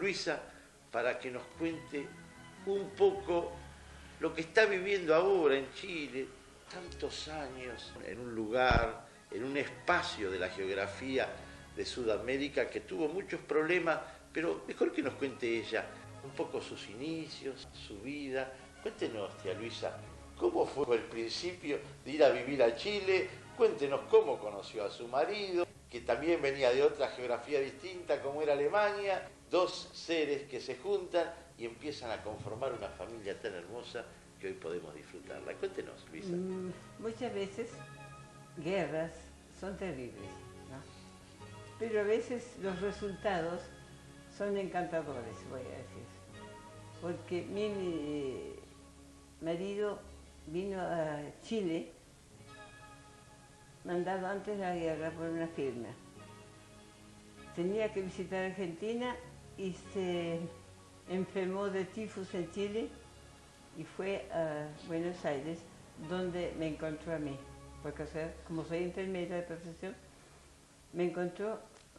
Luisa para que nos cuente un poco lo que está viviendo ahora en Chile, tantos años en un lugar, en un espacio de la geografía de Sudamérica que tuvo muchos problemas, pero mejor que nos cuente ella un poco sus inicios, su vida. Cuéntenos, tía Luisa, ¿cómo fue el principio de ir a vivir a Chile? Cuéntenos cómo conoció a su marido, que también venía de otra geografía distinta como era Alemania, dos seres que se juntan y empiezan a conformar una familia tan hermosa que hoy podemos disfrutarla. Cuéntenos, Luisa. Muchas veces guerras son terribles, ¿no? Pero a veces los resultados son encantadores, voy a decir. Porque mi marido vino a Chile mandado antes de la guerra por una firma. Tenía que visitar Argentina y se enfermó de tifus en Chile y fue a Buenos Aires, donde me encontró a mí. Porque, o sea, como soy enfermera de profesión, me encontró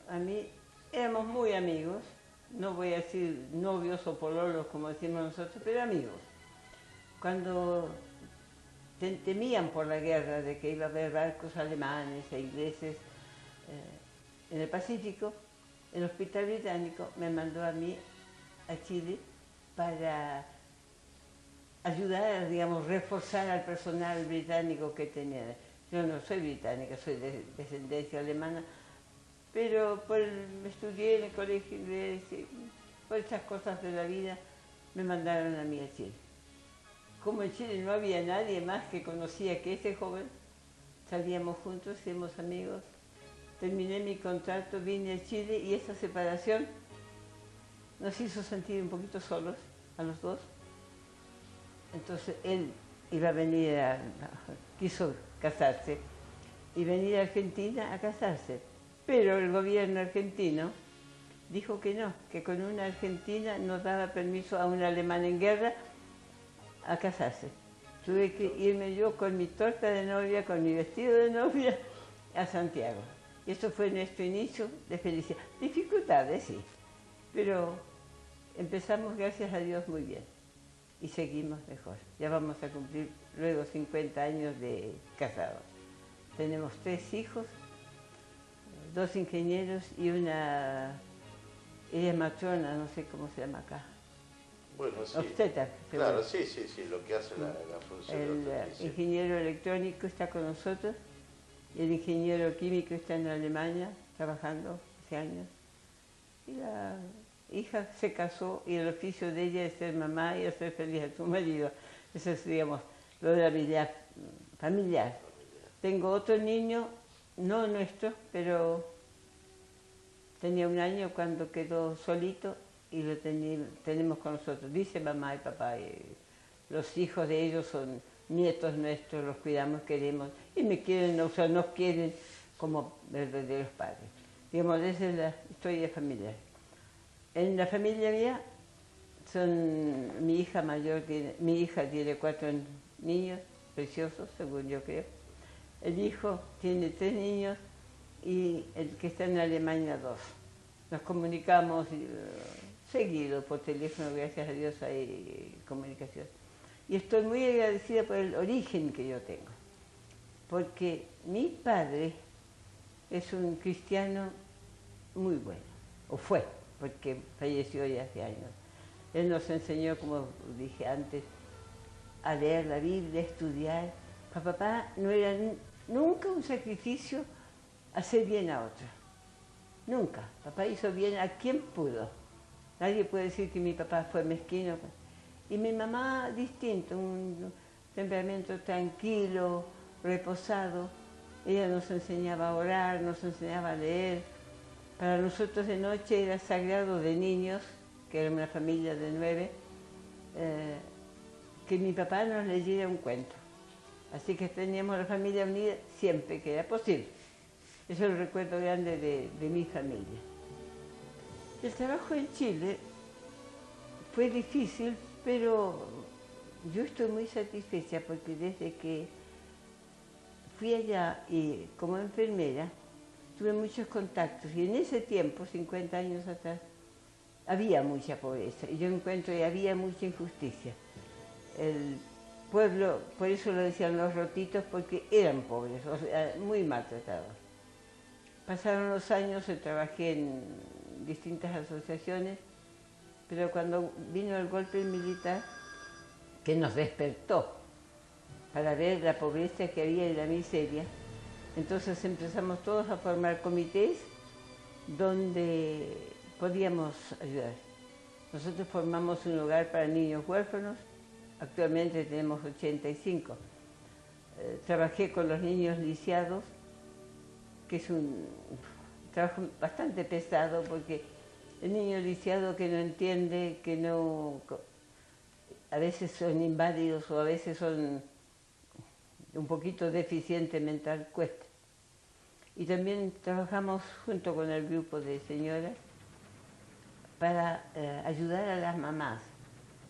a mí. Éramos muy amigos, no voy a decir novios o pololos como decimos nosotros, pero amigos. Cuando temían por la guerra, de que iba a haber barcos alemanes e ingleses en el Pacífico, el Hospital Británico me mandó a mí a Chile para ayudar, digamos, reforzar al personal británico que tenía. Yo no soy británica, soy de descendencia alemana, pero estudié en el colegio inglés y por estas cosas de la vida me mandaron a mí a Chile. Como en Chile no había nadie más que conocía que ese joven, salíamos juntos, éramos amigos, terminé mi contrato, vine a Chile y esa separación nos hizo sentir un poquito solos a los dos. Entonces él iba a venir, quiso casarse y venir a Argentina a casarse, pero el gobierno argentino dijo que no, que con una argentina no daba permiso a un alemán en guerra a casarse. Tuve que irme yo con mi torta de novia, con mi vestido de novia, a Santiago. Y eso fue nuestro inicio de felicidad. Dificultades, sí, pero empezamos, gracias a Dios, muy bien. Y seguimos mejor. Ya vamos a cumplir luego 50 años de casados. Tenemos 3 hijos, 2 ingenieros y ella es matrona, no sé cómo se llama acá. Bueno, sí. Obstetra. Claro, sí, lo que hace la función. El ingeniero electrónico está con nosotros, y el ingeniero químico está en Alemania, trabajando hace años. Y la hija se casó y el oficio de ella es ser mamá y hacer feliz a su marido. Eso es, digamos, lo de la vida familiar. Tengo otro niño, no nuestro, pero tenía 1 año cuando quedó solito y lo tenemos con nosotros. Dice mamá y papá, los hijos de ellos son nietos nuestros, los cuidamos, queremos, y me quieren, o sea, nos quieren como verdaderos padres. Digamos, esa es la historia familiar. En la familia mía, mi hija mayor, mi hija tiene 4 niños, preciosos, según yo creo. El hijo tiene 3 niños y el que está en Alemania 2. Nos comunicamos seguido por teléfono, gracias a Dios hay comunicación. Y estoy muy agradecida por el origen que yo tengo, porque mi padre es un cristiano muy bueno, o fue, porque falleció ya hace años. Él nos enseñó, como dije antes, a leer la Biblia, a estudiar. Para papá no era nunca un sacrificio hacer bien a otro. Nunca. Papá hizo bien a quien pudo. Nadie puede decir que mi papá fue mezquino. Y mi mamá distinto, un temperamento tranquilo, reposado. Ella nos enseñaba a orar, nos enseñaba a leer. Para nosotros de noche era sagrado de niños, que era una familia de 9, que mi papá nos leyera un cuento. Así que teníamos la familia unida siempre que era posible. Eso es el recuerdo grande de mi familia. El trabajo en Chile fue difícil, pero yo estoy muy satisfecha porque desde que fui allá y como enfermera tuve muchos contactos y en ese tiempo, 50 años atrás, había mucha pobreza y yo encuentro que había mucha injusticia. El pueblo, por eso lo decían los rotitos, porque eran pobres, o sea, muy maltratados. Pasaron los años, trabajé en distintas asociaciones, pero cuando vino el golpe militar, que nos despertó para ver la pobreza que había y la miseria, entonces empezamos todos a formar comités donde podíamos ayudar. Nosotros formamos un hogar para niños huérfanos, actualmente tenemos 85. Trabajé con los niños lisiados, que es un trabajo bastante pesado porque el niño lisiado que no entiende, que no, a veces son inválidos o a veces son un poquito deficiente mental, cuesta. Y también trabajamos junto con el grupo de señoras para ayudar a las mamás,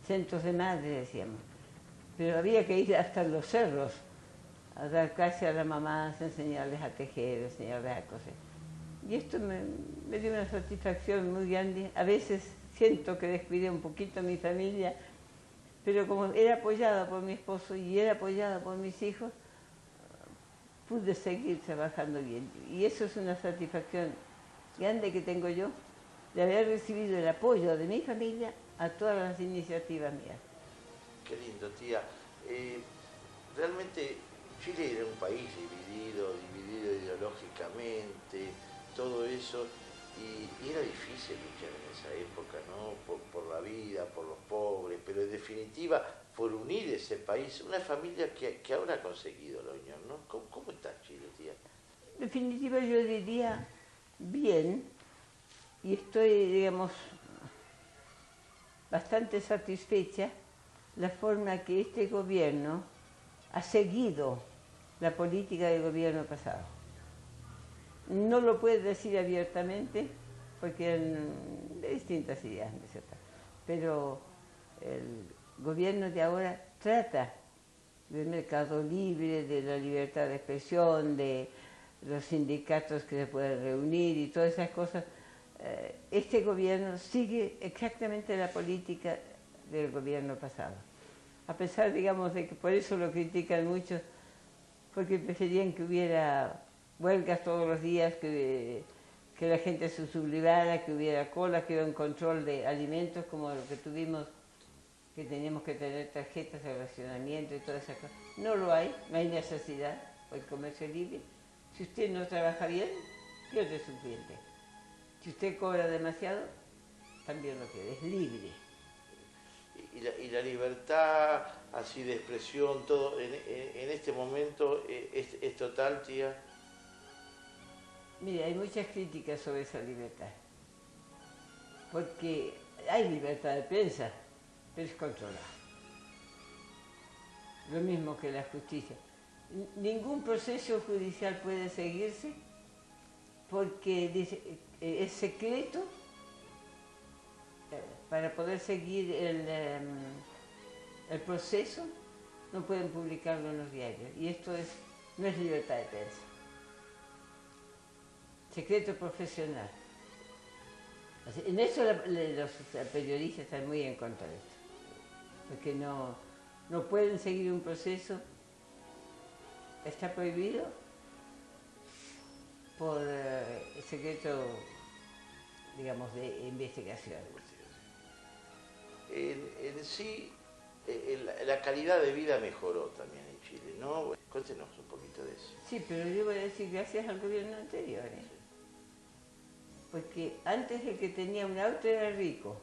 centros de madres decíamos, pero había que ir hasta los cerros a dar clase a las mamás, enseñarles a tejer, enseñarles a coser. Y esto me dio una satisfacción muy grande. A veces siento que descuidé un poquito a mi familia, pero como era apoyada por mi esposo y era apoyada por mis hijos, pude seguir trabajando bien. Y eso es una satisfacción grande que tengo yo, de haber recibido el apoyo de mi familia a todas las iniciativas mías. Qué lindo, tía. Realmente Chile era un país dividido ideológicamente, todo eso, y era difícil luchar en esa época, ¿no? Por la vida, por los pobres, pero en definitiva por unir ese país, una familia que ahora ha conseguido la unión, ¿no? ¿Cómo está Chile, tía? En definitiva yo diría bien, y estoy, digamos, bastante satisfecha la forma que este gobierno ha seguido la política del gobierno pasado. No lo puede decir abiertamente porque eran de distintas ideas, ¿no es cierto? Pero el gobierno de ahora trata del mercado libre, de la libertad de expresión, de los sindicatos que se pueden reunir y todas esas cosas. Este gobierno sigue exactamente la política del gobierno pasado. A pesar, digamos, de que por eso lo critican mucho, porque preferían que hubiera huelgas todos los días, que la gente se sublevara, que hubiera cola, que hubiera un control de alimentos como lo que tuvimos, que teníamos que tener tarjetas de racionamiento y todas esas cosas. No lo hay, no hay necesidad, por el comercio libre. Si usted no trabaja bien, pierde su cliente. Si usted cobra demasiado, también lo pierde, es libre. Y la libertad así de expresión, todo en este momento es total, tía. Mire, hay muchas críticas sobre esa libertad, porque hay libertad de prensa, pero es controlada. Lo mismo que la justicia. Ningún proceso judicial puede seguirse porque dice, es secreto. Para poder seguir el proceso no pueden publicarlo en los diarios. Y esto no es libertad de prensa. Secreto profesional. En eso los periodistas están muy en contra de esto. Porque no pueden seguir un proceso. Está prohibido por el secreto, digamos, de investigación. En sí, la calidad de vida mejoró también en Chile, ¿no? Bueno, cuéntenos un poquito de eso. Sí, pero yo voy a decir gracias al gobierno anterior, ¿eh? Porque antes el que tenía un auto era rico,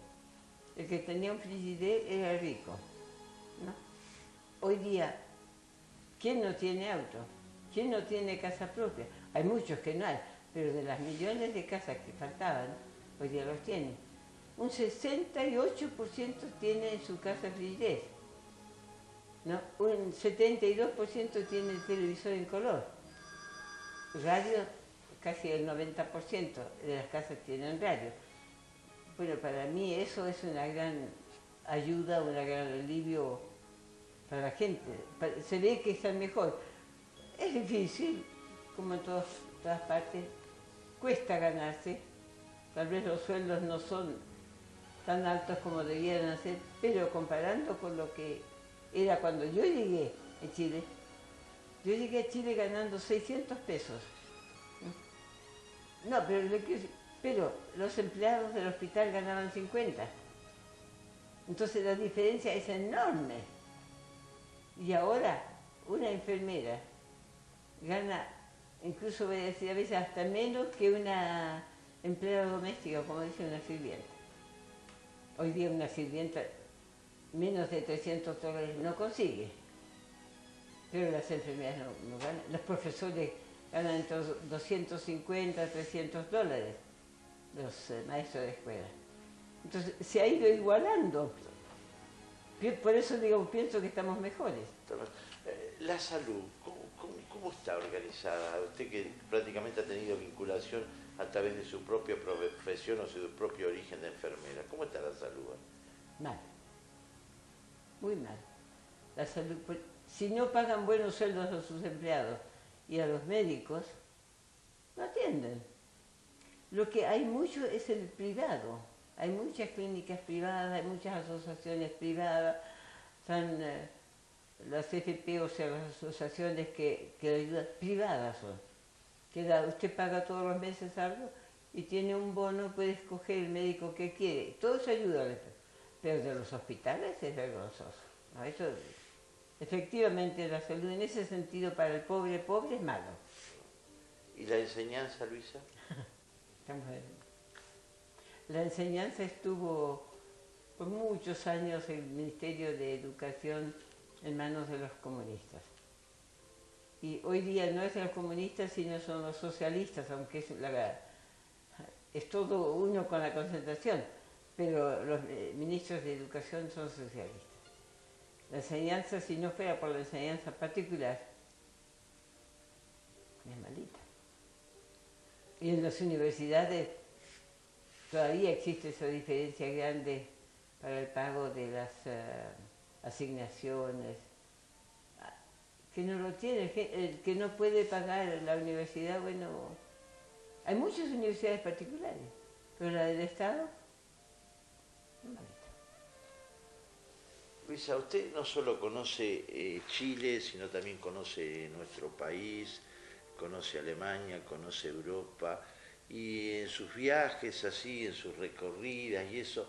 el que tenía un frigider era rico, ¿no? Hoy día, ¿quién no tiene auto? ¿Quién no tiene casa propia? Hay muchos que no hay, pero de las millones de casas que faltaban, hoy día los tienen. Un 68% tiene en su casa frigider, ¿no? Un 72% tiene el televisor en color. Radio, casi el 90% de las casas tienen radio. Bueno, para mí eso es una gran ayuda, un gran alivio para la gente. Se ve que están mejor. Es difícil, como en todas partes, cuesta ganarse. Tal vez los sueldos no son tan altos como debieran ser, pero comparando con lo que era cuando yo llegué a Chile, yo llegué a Chile ganando 600 pesos. No, pero los empleados del hospital ganaban 50. Entonces la diferencia es enorme. Y ahora una enfermera gana, incluso voy a decir a veces hasta menos que una empleada doméstica, como dice una sirvienta. Hoy día una sirvienta menos de $300 no consigue, pero las enfermeras no ganan. Los profesores ganan entre $250 a $300, los maestros de escuela. Entonces se ha ido igualando. Por eso digo, pienso que estamos mejores. La salud, ¿cómo está organizada? Usted que prácticamente ha tenido vinculación a través de su propia profesión o su propio origen de enfermera. ¿Cómo está la salud? Mal. Muy mal. La salud, si no pagan buenos sueldos a sus empleados y a los médicos, no atienden. Lo que hay mucho es el privado. Hay muchas clínicas privadas, hay muchas asociaciones privadas, están las FP, o sea, las asociaciones que ayudan, privadas son. Usted paga todos los meses algo y tiene un bono, puede escoger el médico que quiere. Todo eso ayuda, pero de los hospitales es vergonzoso. ¿No? Eso, efectivamente, la salud en ese sentido para el pobre es malo. ¿Y la enseñanza, Luisa? La enseñanza estuvo por muchos años el Ministerio de Educación en manos de los comunistas. Y hoy día no es los comunistas, sino son los socialistas, aunque es todo uno con la concentración, pero los ministros de Educación son socialistas. La enseñanza, si no fuera por la enseñanza particular, es malita. Y en las universidades todavía existe esa diferencia grande para el pago de las asignaciones. Que no lo tiene, el que no puede pagar la universidad, bueno, hay muchas universidades particulares, pero la del Estado, no malita. Luisa, usted no solo conoce Chile, sino también conoce nuestro país, conoce Alemania, conoce Europa, y en sus viajes así, en sus recorridas y eso,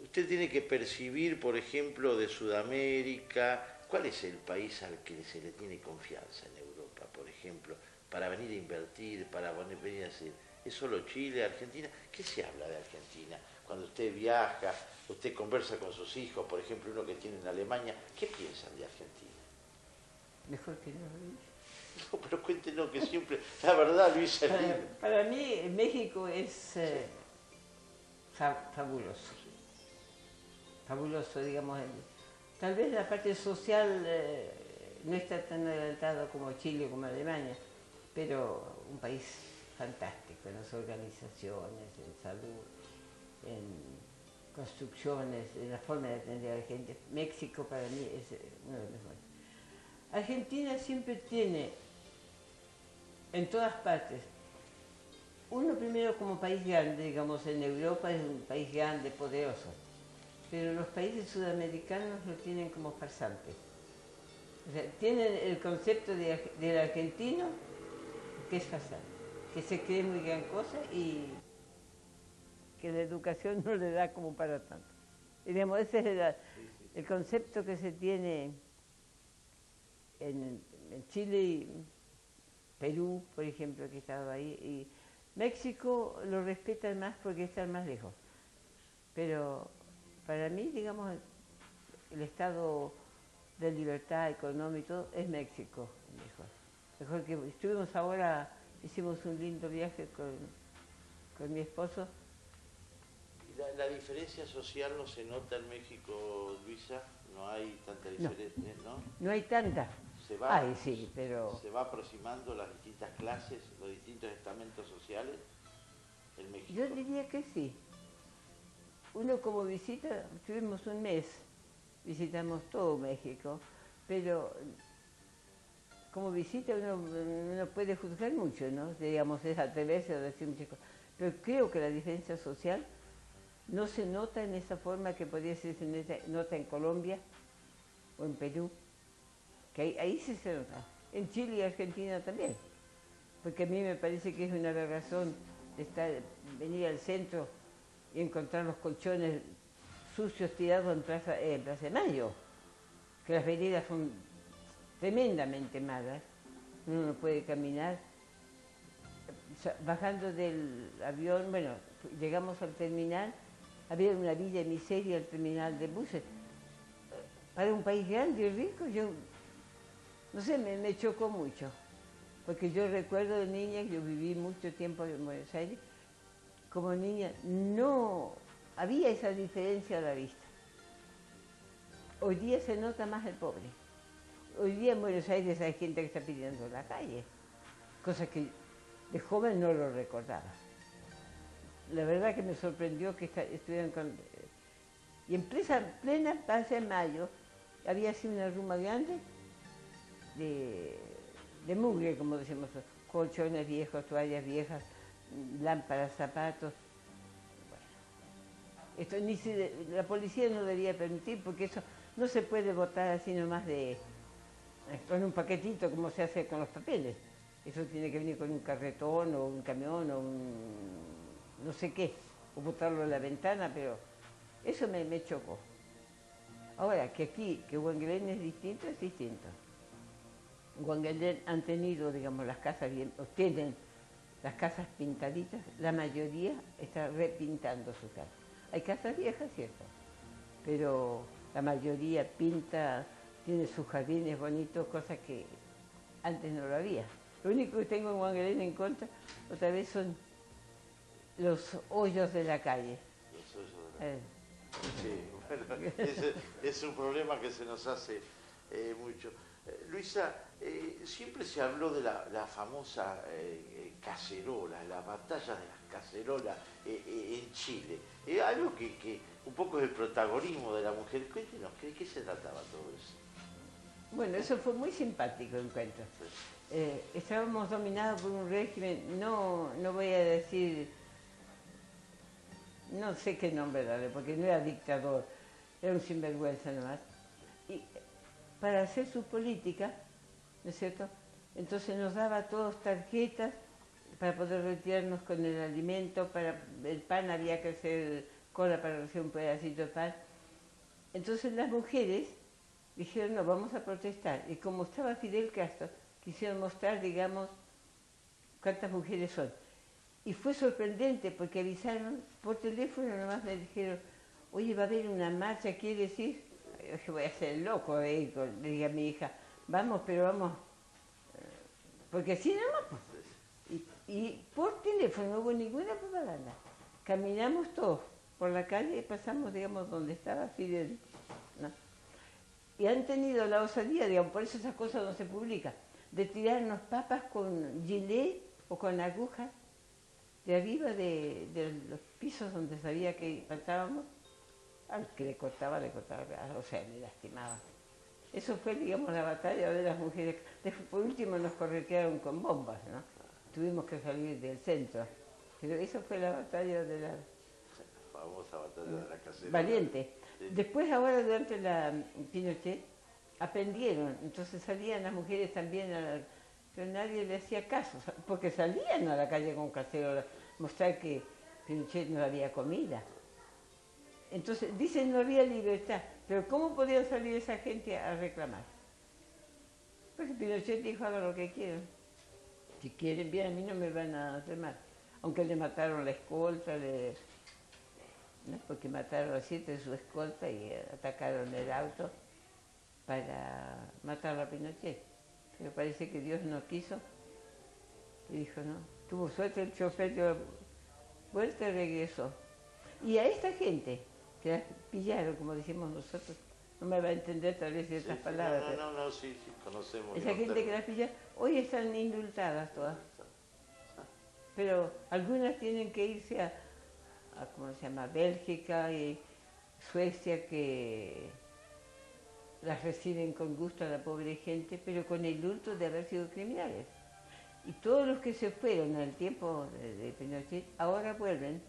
usted tiene que percibir, por ejemplo, de Sudamérica, ¿cuál es el país al que se le tiene confianza en Europa, por ejemplo, para venir a invertir, para venir a decir, ¿es solo Chile, Argentina? ¿Qué se habla de Argentina? Cuando usted viaja, usted conversa con sus hijos, por ejemplo, uno que tiene en Alemania, ¿qué piensan de Argentina? Mejor que no lo diga. No, pero cuéntenos que siempre, la verdad, Luisa. Para mí, México es fabuloso. Fabuloso, digamos. Tal vez la parte social no está tan adelantada como Chile, como Alemania, pero un país fantástico en las organizaciones, en salud, en construcciones, en la forma de atender a la gente. México para mí es uno de los mejores. Argentina siempre tiene, en todas partes, uno primero como país grande, digamos, en Europa es un país grande, poderoso, pero los países sudamericanos lo tienen como farsante. O sea, tienen el concepto del argentino que es farsante, que se cree muy gran cosa y que la educación no le da como para tanto. Y digamos, ese es el concepto que se tiene en Chile y Perú, por ejemplo, que he estado ahí, y México lo respetan más porque están más lejos. Pero para mí, digamos, el estado de libertad económica y todo es México mejor. Mejor que estuvimos ahora, hicimos un lindo viaje con mi esposo. ¿La diferencia social no se nota en México, Luisa? ¿No hay tanta diferencia? No, no hay tanta. Sí, pero... ¿Se va aproximando las distintas clases, los distintos estamentos sociales en México? Yo diría que sí. Uno como visita, tuvimos un mes, visitamos todo México, pero como visita uno puede juzgar mucho, ¿no? Digamos, es atreverse a decir muchas cosas. Pero creo que la diferencia social no se nota en esa forma que podría ser se nota en Colombia o en Perú, que ahí sí se nota. En Chile y Argentina también, porque a mí me parece que es una aberración venir al centro y encontrar los colchones sucios tirados en Plaza de Mayo, que las veredas son tremendamente malas, uno no puede caminar. Bajando del avión, bueno, llegamos al terminal, había una villa de miseria, el terminal de buses. Para un país grande y rico, yo, no sé, me chocó mucho, porque yo recuerdo de niña, yo viví mucho tiempo en Buenos Aires, como niña no había esa diferencia a la vista. Hoy día se nota más el pobre. Hoy día en Buenos Aires hay gente que está pidiendo en la calle, cosa que de joven no lo recordaba. La verdad que me sorprendió que estuvieran con... Y en plena Plaza de Mayo había así una ruma grande de mugre, como decimos, colchones viejos, toallas viejas, lámparas, zapatos. Bueno, esto la policía no debía permitir, porque eso no se puede botar así nomás con un paquetito como se hace con los papeles. Eso tiene que venir con un carretón o un camión o no sé qué, o botarlo en la ventana, pero eso me chocó. Ahora, que aquí, que Wanghelén es distinto, es distinto. En Wanghelén han tenido, digamos, las casas bien, o tienen las casas pintaditas, la mayoría está repintando su casa. Hay casas viejas, cierto, pero la mayoría pinta, tiene sus jardines bonitos, cosas que antes no lo había. Lo único que tengo en Wanghelén en contra, otra vez, son los hoyos de la calle. Los hoyos de la calle. Sí, bueno, es un problema que se nos hace mucho. Luisa, siempre se habló de la famosa cacerola, la batalla de las cacerolas en Chile. Algo que un poco es el protagonismo de la mujer. Cuéntenos, ¿qué se trataba todo eso? Bueno, eso fue muy simpático, encuentro. Estábamos dominados por un régimen, no voy a decir, no sé qué nombre darle, porque no era dictador, era un sinvergüenza nomás. Y para hacer su política, ¿no es cierto? Entonces nos daba a todos tarjetas para poder retirarnos con el alimento, para el pan había que hacer cola para recibir un pedacito de pan. Entonces las mujeres dijeron, no, vamos a protestar. Y como estaba Fidel Castro, quisieron mostrar, digamos, cuántas mujeres son. Y fue sorprendente porque avisaron por teléfono, nomás me dijeron, oye, va a haber una marcha, ¿quiere decir? Yo dije, voy a ser loco, le dije a mi hija, vamos, pero vamos, porque así nomás. Pues. Y por teléfono no hubo ninguna propaganda. Caminamos todos por la calle y pasamos, digamos, donde estaba Fidel, ¿no? Y han tenido la osadía, digamos, por eso esas cosas no se publican, de tirarnos papas con gilet o con agujas de arriba de los pisos donde sabía que faltábamos. Al que le cortaba, o sea, le lastimaba. Eso fue, digamos, la batalla de las mujeres. Después, por último, nos corretearon con bombas, ¿no? Tuvimos que salir del centro. Pero eso fue la batalla de la... famosa batalla de la cacerola. Valiente. Sí. Después, ahora, durante la Pinochet, aprendieron. Entonces salían las mujeres también, pero nadie le hacía caso, porque salían a la calle con cacerola, mostrar que Pinochet no había comida. Entonces, dicen no había libertad, pero ¿cómo podía salir esa gente a reclamar? Porque Pinochet dijo, hagan lo que quieran. Si quieren bien, a mí no me van a hacer mal. Aunque le mataron la escolta, ¿no? Porque mataron a 7 de su escolta y atacaron el auto para matar a Pinochet. Pero parece que Dios no quiso y dijo, no, tuvo suerte el chofer, dio vuelta y regresó. Y a esta gente que las pillaron, como decimos nosotros, no me va a entender tal vez ciertas palabras. Sí, conocemos. Esa gente que las pillaron, hoy están indultadas todas. Pero algunas tienen que irse a ¿cómo se llama?, Bélgica y Suecia, que las reciben con gusto a la pobre gente, pero con el hurto de haber sido criminales. Y todos los que se fueron en el tiempo de Pinochet ahora vuelven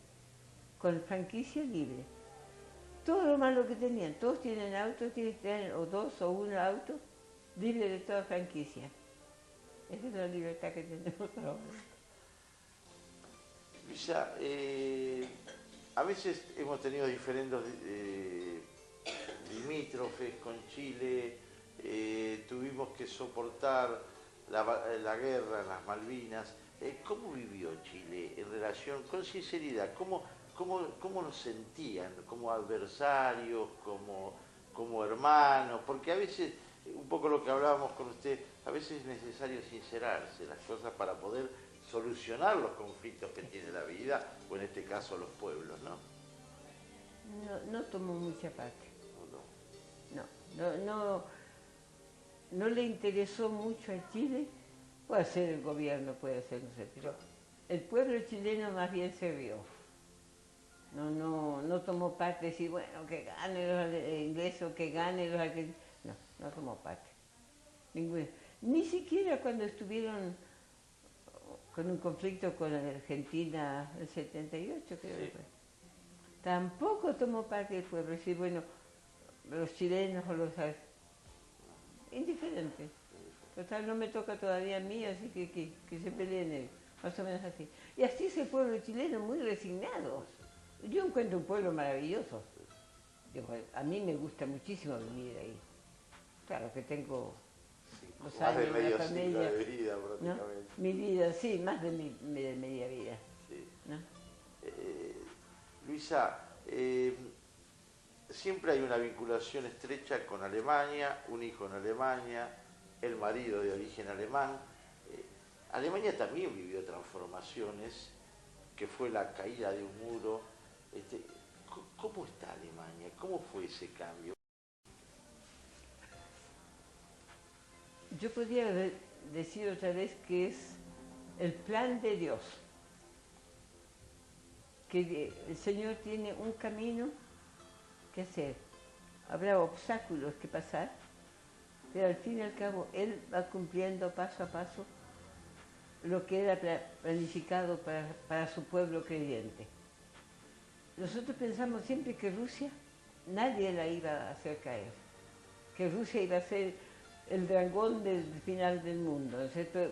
con franquicia libre. Todo lo malo que tenían, todos tienen autos, tienen o dos o un auto, libre de toda franquicia. Esa es la libertad que tenemos ahora. Luisa, a veces hemos tenido diferentes limítrofes con Chile, tuvimos que soportar la guerra en las Malvinas. ¿Cómo vivió Chile en relación, con sinceridad, cómo nos sentían? ¿Como adversarios, como hermanos? Porque a veces, un poco lo que hablábamos con usted, a veces es necesario sincerarse las cosas para poder solucionar los conflictos que tiene la vida, o en este caso los pueblos, ¿no? No tomó mucha parte. No. No le interesó mucho a Chile. Puede ser el gobierno, puede ser, no sé, pero el pueblo chileno más bien se rió. No tomó parte, decir, bueno, que gane los ingleses o que gane los argentinos. No tomó parte. Ninguna. Ni siquiera cuando estuvieron con un conflicto con Argentina en el 78, creo que fue. Tampoco tomó parte el pueblo. Es decir, bueno, los chilenos o los indiferentes. Total, no me toca todavía a mí, así que se peleen ellos. Más o menos así. Y así es el pueblo chileno, muy resignado. Yo encuentro un pueblo maravilloso. A mí me gusta muchísimo vivir ahí. Claro que tengo los más años de medio la familia, siglo de vida prácticamente. ¿no? Mi vida, sí, más de media vida. Sí. ¿No? Luisa, siempre hay una vinculación estrecha con Alemania, un hijo en Alemania, el marido de origen alemán. Alemania también vivió transformaciones, que fue la caída de un muro. ¿Cómo está Alemania? ¿Cómo fue ese cambio? Yo podría decir otra vez que es el plan de Dios. Que el Señor tiene un camino que hacer. Habrá obstáculos que pasar, pero al fin y al cabo Él va cumpliendo paso a paso lo que era planificado para su pueblo creyente. Nosotros pensamos siempre que Rusia, nadie la iba a hacer caer, que Rusia iba a ser el dragón del final del mundo, ¿no es cierto?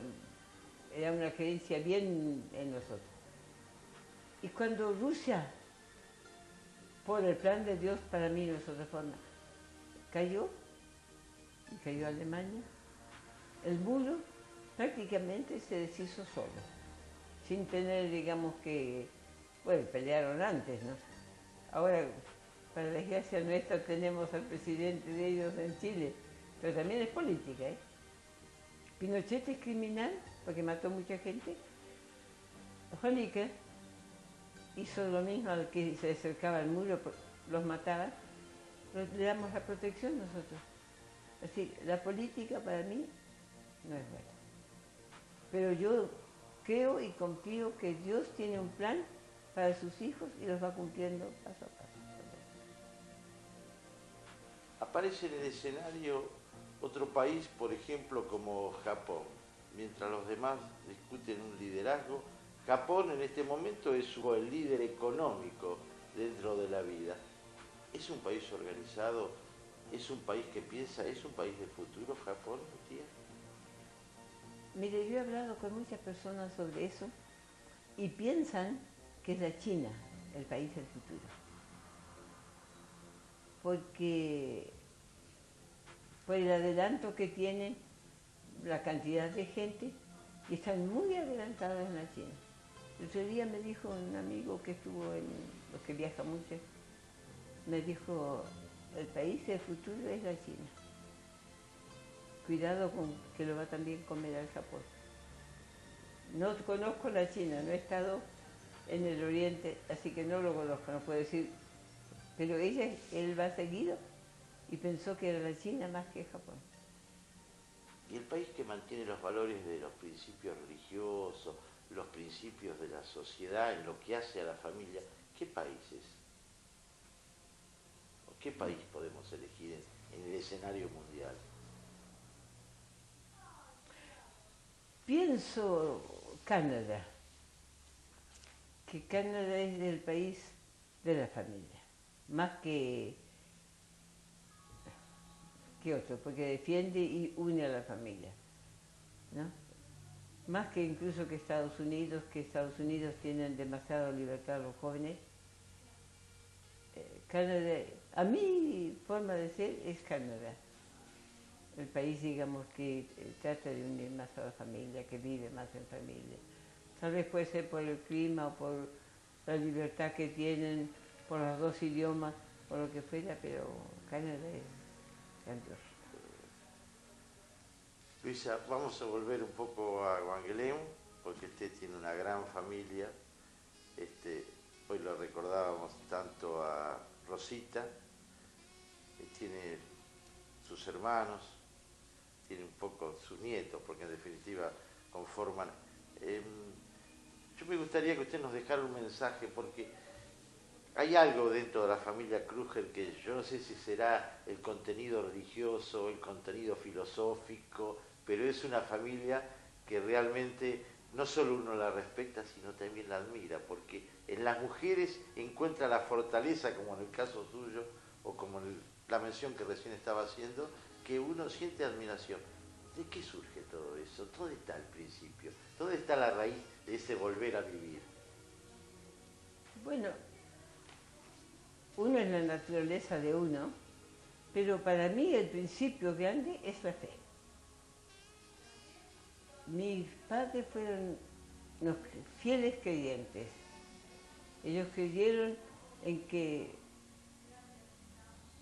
Era una creencia bien en nosotros. Y cuando Rusia, por el plan de Dios, para mí no es otra forma, cayó, y cayó Alemania, el muro prácticamente se deshizo solo, sin tener, digamos que, bueno, pelearon antes, ¿no? Ahora, para desgracia nuestra, tenemos al presidente de ellos en Chile, pero también es política, ¿eh? Pinochet es criminal, porque mató mucha gente. Honecker hizo lo mismo al que se acercaba al muro, los mataba, pero le damos la protección nosotros. Es decir, la política para mí no es buena. Pero yo creo y confío que Dios tiene un plan para sus hijos y los va cumpliendo paso a paso. Aparece en el escenario otro país, por ejemplo, como Japón. Mientras los demás discuten un liderazgo, Japón en este momento es el líder económico dentro de la vida. ¿Es un país organizado? ¿Es un país que piensa? ¿Es un país de futuro, Japón, tía? Mire, yo he hablado con muchas personas sobre eso y piensan que es la China el país del futuro. Porque por el adelanto que tienen, la cantidad de gente, y están muy adelantados en la China. El otro día me dijo un amigo que estuvo en los que viaja mucho, me dijo, el país del futuro es la China. Cuidado con que lo va también a comer al Japón. No conozco la China, no he estado en el Oriente, así que no lo conozco, no puedo decir. Pero él va seguido y pensó que era la China más que Japón. Y el país que mantiene los valores de los principios religiosos, los principios de la sociedad, en lo que hace a la familia, ¿qué país es? ¿O qué país podemos elegir en el escenario mundial? Pienso Canadá, que Canadá es el país de la familia, más que otro, porque defiende y une a la familia, ¿no? Más que incluso que Estados Unidos tienen demasiada libertad los jóvenes. Canadá, a mi forma de ser, es Canadá. El país, digamos, que trata de unir más a la familia, que vive más en familia. Tal vez puede ser por el clima o por la libertad que tienen, por los dos idiomas, por lo que fuera, pero Canadá es grandioso. Luisa, vamos a volver un poco a Wangelem, porque usted tiene una gran familia. Hoy lo recordábamos tanto a Rosita, que tiene sus hermanos, tiene un poco sus nietos, porque en definitiva conforman. Yo me gustaría que usted nos dejara un mensaje, porque hay algo dentro de la familia Kruger que yo no sé si será el contenido religioso, el contenido filosófico, pero es una familia que realmente no solo uno la respeta, sino también la admira, porque en las mujeres encuentra la fortaleza, como en el caso suyo, o como en la mención que recién estaba haciendo, que uno siente admiración. ¿De qué surge todo eso? ¿Dónde está el principio? ¿Dónde está la raíz de ese volver a vivir? Bueno, uno es la naturaleza de uno, pero para mí el principio grande es la fe. Mis padres fueron unos fieles creyentes. Ellos creyeron en que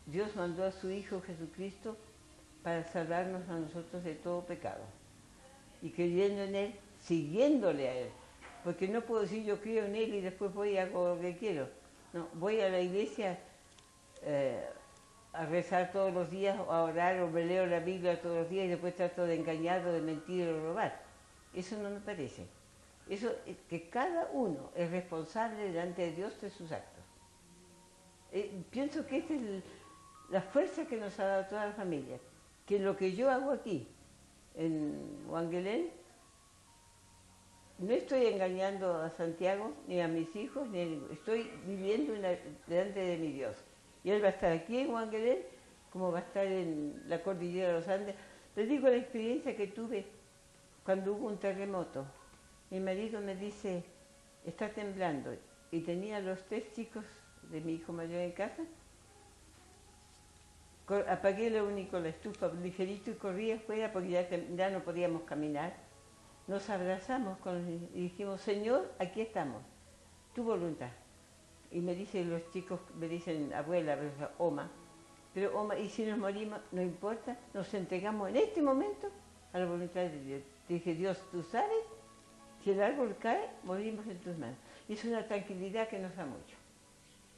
Dios mandó a su Hijo Jesucristo para salvarnos a nosotros de todo pecado. Y creyendo en Él, siguiéndole a Él. Porque no puedo decir yo creo en Él y después voy y hago lo que quiero. No, voy a la iglesia a rezar todos los días, o a orar, o me leo la Biblia todos los días y después trato de engañar, o de mentir, o de robar. Eso no me parece. Eso es que cada uno es responsable delante de Dios de sus actos. Pienso que esta es la fuerza que nos ha dado toda la familia. Que lo que yo hago aquí, en Wangelem, no estoy engañando a Santiago, ni a mis hijos, estoy viviendo delante de mi Dios. Y Él va a estar aquí en Wangelem, como va a estar en la cordillera de los Andes. Les digo la experiencia que tuve cuando hubo un terremoto. Mi marido me dice, está temblando, y tenía los 3 chicos de mi hijo mayor en casa. Apagué lo único, la estufa ligerito, y corrí afuera porque ya no podíamos caminar. Nos abrazamos y dijimos, Señor, aquí estamos, tu voluntad. Y me dicen los chicos, me dicen, abuela, Oma, pero Oma, y si nos morimos, no importa, nos entregamos en este momento a la voluntad de Dios. Dije, Dios, tú sabes, si el árbol cae, morimos en tus manos. Y es una tranquilidad que nos da mucho.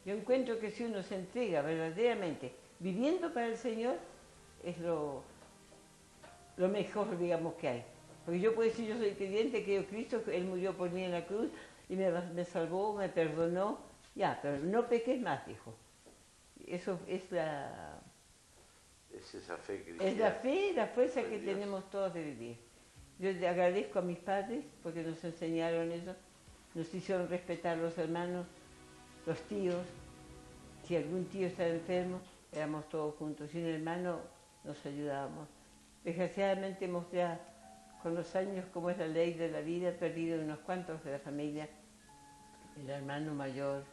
Yo encuentro que si uno se entrega verdaderamente, viviendo para el Señor, es lo mejor, digamos, que hay. Porque yo puedo decir, yo soy creyente, creo en Cristo, Él murió por mí en la cruz y me salvó, me perdonó. Ya, pero no peques más, dijo. Eso es la... Es esa fe cristiana. Es la fe y la fuerza que tenemos todos de vivir. Yo le agradezco a mis padres porque nos enseñaron eso, nos hicieron respetar los hermanos, los tíos. Si algún tío estaba enfermo, éramos todos juntos. Si un hermano, nos ayudábamos. Desgraciadamente hemos ya, con los años, como es la ley de la vida, perdido unos cuantos de la familia. El hermano mayor,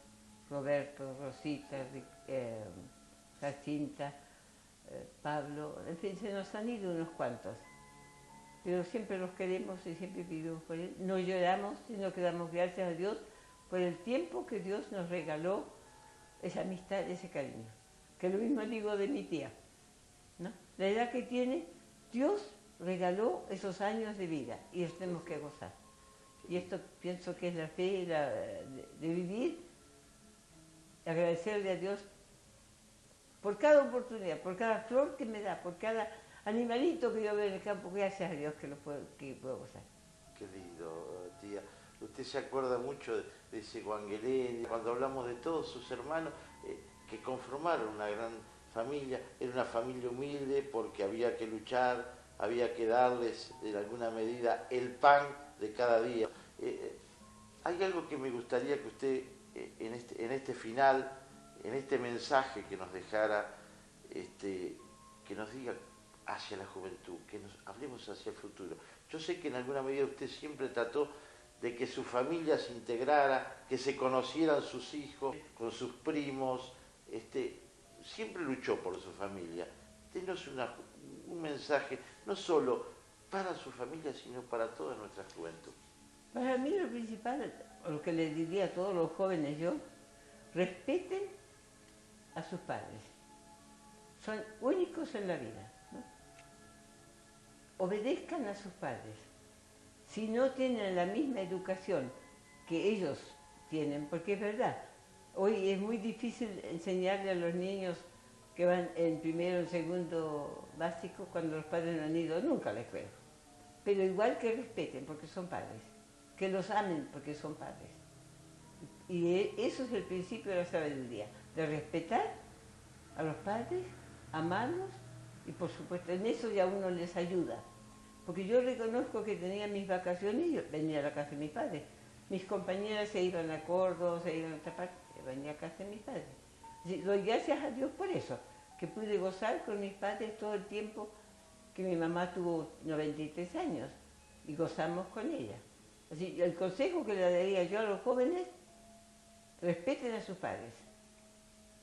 Roberto, Rosita, Jacinta, Pablo, en fin, se nos han ido unos cuantos. Pero siempre los queremos y siempre vivimos por él. No lloramos, sino que damos gracias a Dios por el tiempo que Dios nos regaló, esa amistad, ese cariño. Que lo mismo digo de mi tía, ¿no? La edad que tiene, Dios regaló esos años de vida y los tenemos que gozar. Y esto pienso que es la fe de vivir, agradecerle a Dios por cada oportunidad, por cada flor que me da, por cada animalito que yo veo en el campo, gracias a Dios que puedo gozar. Qué lindo, tía. Usted se acuerda mucho de ese Wangelem, cuando hablamos de todos sus hermanos que conformaron una gran familia. Era una familia humilde porque había que luchar, había que darles en alguna medida el pan de cada día. Hay algo que me gustaría que usted en este final, en este mensaje que nos dejara, que nos diga hacia la juventud, que nos hablemos hacia el futuro. Yo sé que en alguna medida usted siempre trató de que su familia se integrara, que se conocieran sus hijos con sus primos, siempre luchó por su familia. Denos un mensaje, no solo para su familia, sino para toda nuestra juventud. Para mí lo principal, lo que le diría a todos los jóvenes yo, respeten a sus padres. Son únicos en la vida, ¿no? Obedezcan a sus padres. Si no tienen la misma educación que ellos tienen, porque es verdad, hoy es muy difícil enseñarle a los niños que van en primero o en segundo básico cuando los padres no han ido nunca a la escuela. Pero igual que respeten porque son padres, que los amen porque son padres. Y eso es el principio de la sabiduría, de respetar a los padres, amarlos, y por supuesto en eso ya uno les ayuda. Porque yo reconozco que tenía mis vacaciones y yo venía a la casa de mis padres. Mis compañeras se iban a Córdoba, se iban a otra parte, venía a casa de mis padres. Doy gracias a Dios por eso, que pude gozar con mis padres todo el tiempo que mi mamá tuvo 93 años y gozamos con ella. Así, el consejo que le daría yo a los jóvenes, respeten a sus padres.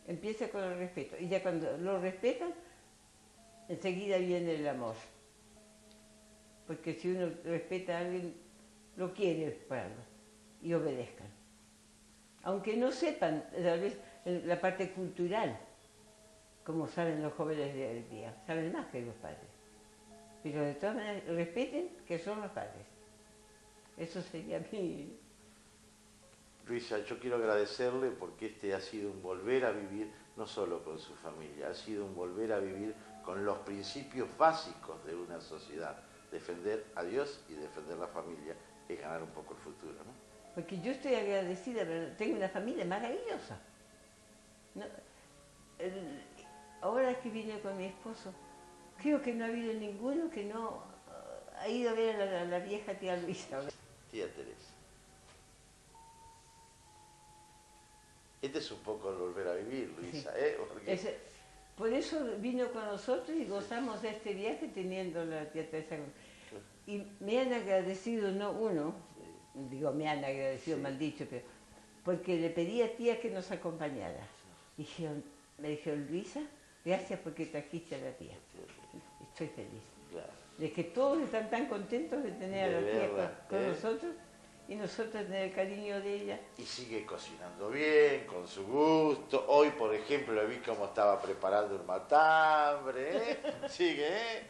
Empieza con el respeto. Y ya cuando lo respetan, enseguida viene el amor. Porque si uno respeta a alguien, lo quiere por algo. Y obedezcan. Aunque no sepan, tal vez, la parte cultural, como saben los jóvenes de hoy día, saben más que los padres. Pero de todas maneras, respeten que son los padres. Eso sería mi... Luisa, yo quiero agradecerle porque ha sido un volver a vivir, no solo con su familia, ha sido un volver a vivir con los principios básicos de una sociedad. Defender a Dios y defender la familia es ganar un poco el futuro, ¿no? Porque yo estoy agradecida, pero tengo una familia maravillosa. No, ahora que vine con mi esposo, creo que no ha habido ninguno que no ha ido a ver a la vieja tía Luisa. Tía Teresa. Este es un poco el volver a vivir, Luisa, sí. Porque... por eso vino con nosotros y gozamos de este viaje teniendo la tía Teresa. Y me han agradecido, no uno, digo me han agradecido, sí, mal dicho, pero porque le pedí a tía que nos acompañara. Me dijeron, Luisa, gracias porque trajiste a la tía. Estoy feliz. Claro. De que todos están tan contentos de tener a la tía con nosotros y nosotros tener el cariño de ella. Y sigue cocinando bien, con su gusto. Hoy, por ejemplo, la vi como estaba preparando un matambre. Sigue,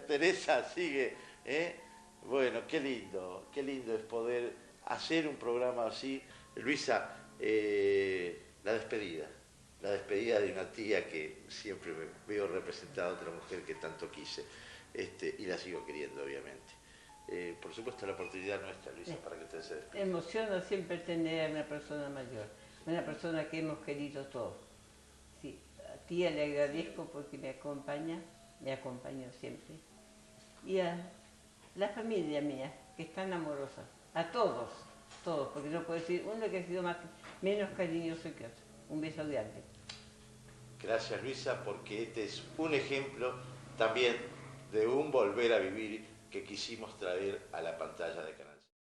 Teresa sigue. Bueno, qué lindo es poder hacer un programa así. Luisa, la despedida de una tía que siempre me veo representada, otra mujer que tanto quise, y la sigo queriendo, obviamente. Por supuesto, la oportunidad nuestra, Luisa, para que usted se despida. Me emociona siempre tener a una persona mayor, una persona que hemos querido todos. Sí, a tía le agradezco porque me acompañó siempre. Y a la familia mía, que es tan amorosa, a todos, porque no puedo decir uno que ha sido menos cariñoso que otro. Un beso grande. Gracias, Luisa, porque este es un ejemplo también de un volver a vivir que quisimos traer a la pantalla de Canal.